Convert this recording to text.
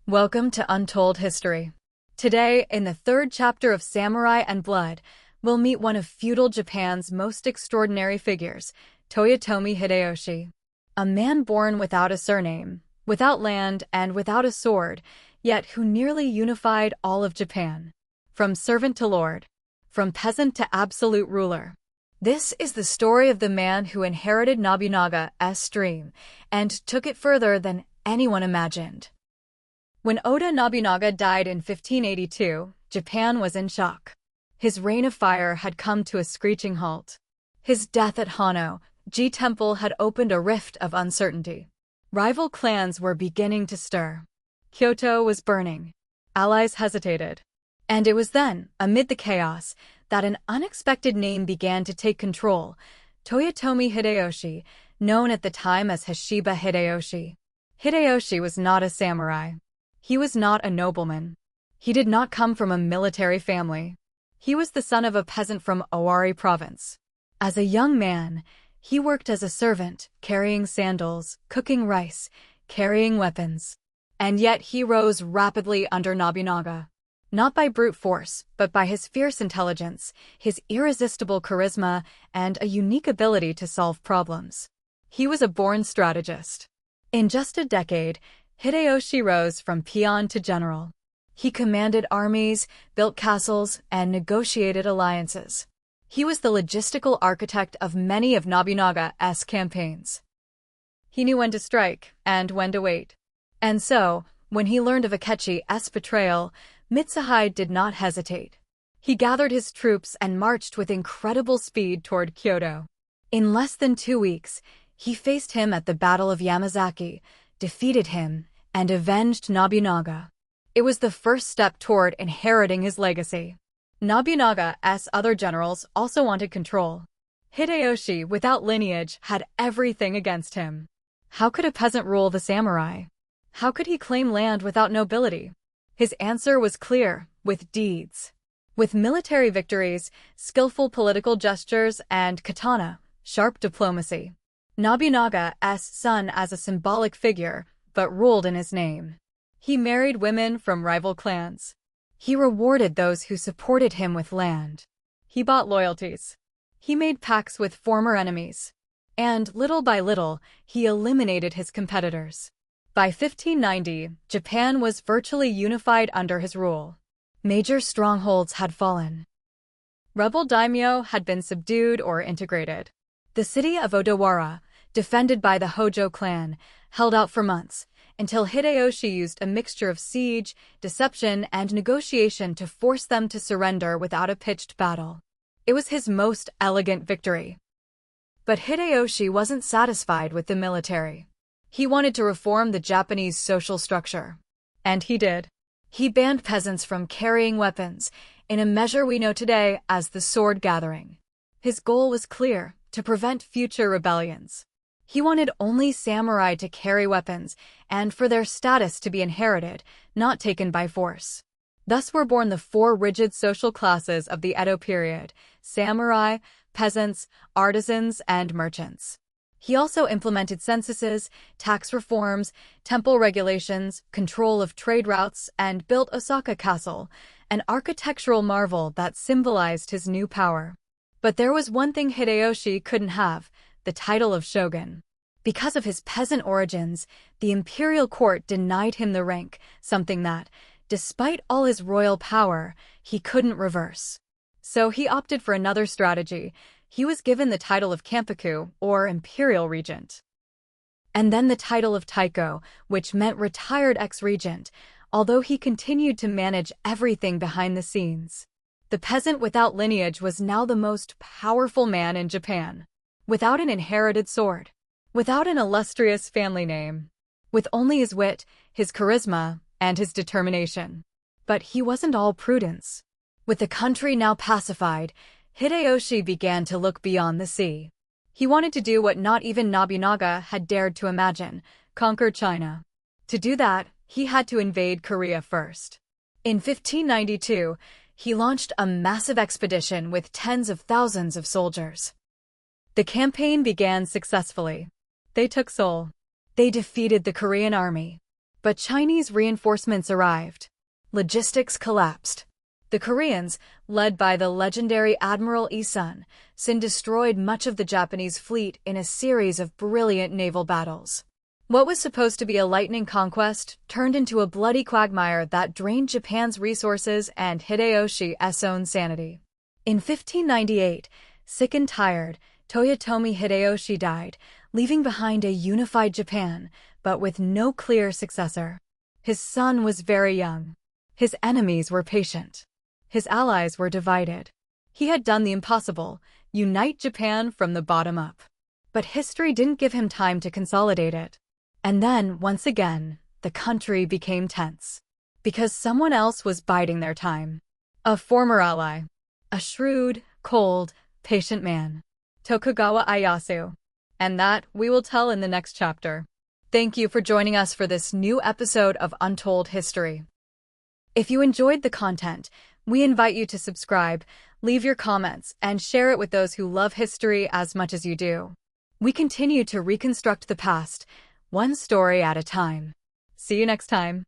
Welcome to Untold History. Today, in the third chapter of Samurai and Blood, we'll meet one of feudal Japan's most extraordinary figures, Toyotomi Hideyoshi. A man born without a surname, without land, and without a sword, yet who nearly unified all of Japan. From servant to lord, from peasant to absolute ruler. This is the story of the man who inherited Nobunaga's dream and took it further than anyone imagined. When Oda Nobunaga died in 1582, Japan was in shock. His reign of fire had come to a screeching halt. His death at Hanno-ji Temple had opened a rift of uncertainty. Rival clans were beginning to stir. Kyoto was burning. Allies hesitated. And it was then, amid the chaos, that an unexpected name began to take control: Toyotomi Hideyoshi, known at the time as Hashiba Hideyoshi. Hideyoshi was not a samurai. He was not a nobleman. He did not come from a military family. He was the son of a peasant from Owari province. As a young man, he worked as a servant, carrying sandals, cooking rice, carrying weapons. And yet he rose rapidly under Nobunaga. Not by brute force, but by his fierce intelligence, his irresistible charisma, and a unique ability to solve problems. He was a born strategist. In just a decade, Hideyoshi rose from peon to general. He commanded armies, built castles, and negotiated alliances. He was the logistical architect of many of Nobunaga's campaigns. He knew when to strike and when to wait. And so, when he learned of Akechi's betrayal, Mitsuhide did not hesitate. He gathered his troops and marched with incredible speed toward Kyoto. In less than 2 weeks, he faced him at the Battle of Yamazaki, defeated him, and avenged Nobunaga. It was the first step toward inheriting his legacy. Nobunaga's other generals also wanted control. Hideyoshi, without lineage, had everything against him. How could a peasant rule the samurai? How could he claim land without nobility? His answer was clear: with deeds. With military victories, skillful political gestures, and katana, sharp diplomacy. Nobunaga's son as a symbolic figure, but ruled in his name. He married women from rival clans. He rewarded those who supported him with land. He bought loyalties. He made pacts with former enemies. And, little by little, he eliminated his competitors. By 1590, Japan was virtually unified under his rule. Major strongholds had fallen. Rebel daimyo had been subdued or integrated. The city of Odawara, defended by the Hojo clan, held out for months, until Hideyoshi used a mixture of siege, deception, and negotiation to force them to surrender without a pitched battle. It was his most elegant victory. But Hideyoshi wasn't satisfied with the military. He wanted to reform the Japanese social structure. And he did. He banned peasants from carrying weapons, in a measure we know today as the sword gathering. His goal was clear: to prevent future rebellions. He wanted only samurai to carry weapons, and for their status to be inherited, not taken by force. Thus were born the 4 rigid social classes of the Edo period: samurai, peasants, artisans, and merchants. He also implemented censuses, tax reforms, temple regulations, control of trade routes, and built Osaka Castle, an architectural marvel that symbolized his new power. But there was one thing Hideyoshi couldn't have: the title of shogun. Because of his peasant origins, the imperial court denied him the rank, something that, despite all his royal power, he couldn't reverse. So he opted for another strategy. He was given the title of Kampuku, or imperial regent. And then the title of Taiko, which meant retired ex-regent, although he continued to manage everything behind the scenes. The peasant without lineage was now the most powerful man in Japan. Without an inherited sword. Without an illustrious family name. With only his wit, his charisma, and his determination. But he wasn't all prudence. With the country now pacified, Hideyoshi began to look beyond the sea. He wanted to do what not even Nobunaga had dared to imagine: conquer China. To do that, he had to invade Korea first. In 1592, he launched a massive expedition with tens of thousands of soldiers. The campaign began successfully. They took Seoul. They defeated the Korean army. But Chinese reinforcements arrived. Logistics collapsed. The Koreans, led by the legendary Admiral Sin, destroyed much of the Japanese fleet in a series of brilliant naval battles. What was supposed to be a lightning conquest turned into a bloody quagmire that drained Japan's resources and Hideyoshi's own sanity. In 1598, sick and tired, Toyotomi Hideyoshi died, leaving behind a unified Japan, but with no clear successor. His son was very young. His enemies were patient. His allies were divided. He had done the impossible, unite Japan from the bottom up. But history didn't give him time to consolidate it. And then, once again, the country became tense. Because someone else was biding their time. A former ally. A shrewd, cold, patient man. Tokugawa Ieyasu. And that we will tell in the next chapter. Thank you for joining us for this new episode of Untold History. If you enjoyed the content, we invite you to subscribe, leave your comments, and share it with those who love history as much as you do. We continue to reconstruct the past, one story at a time. See you next time.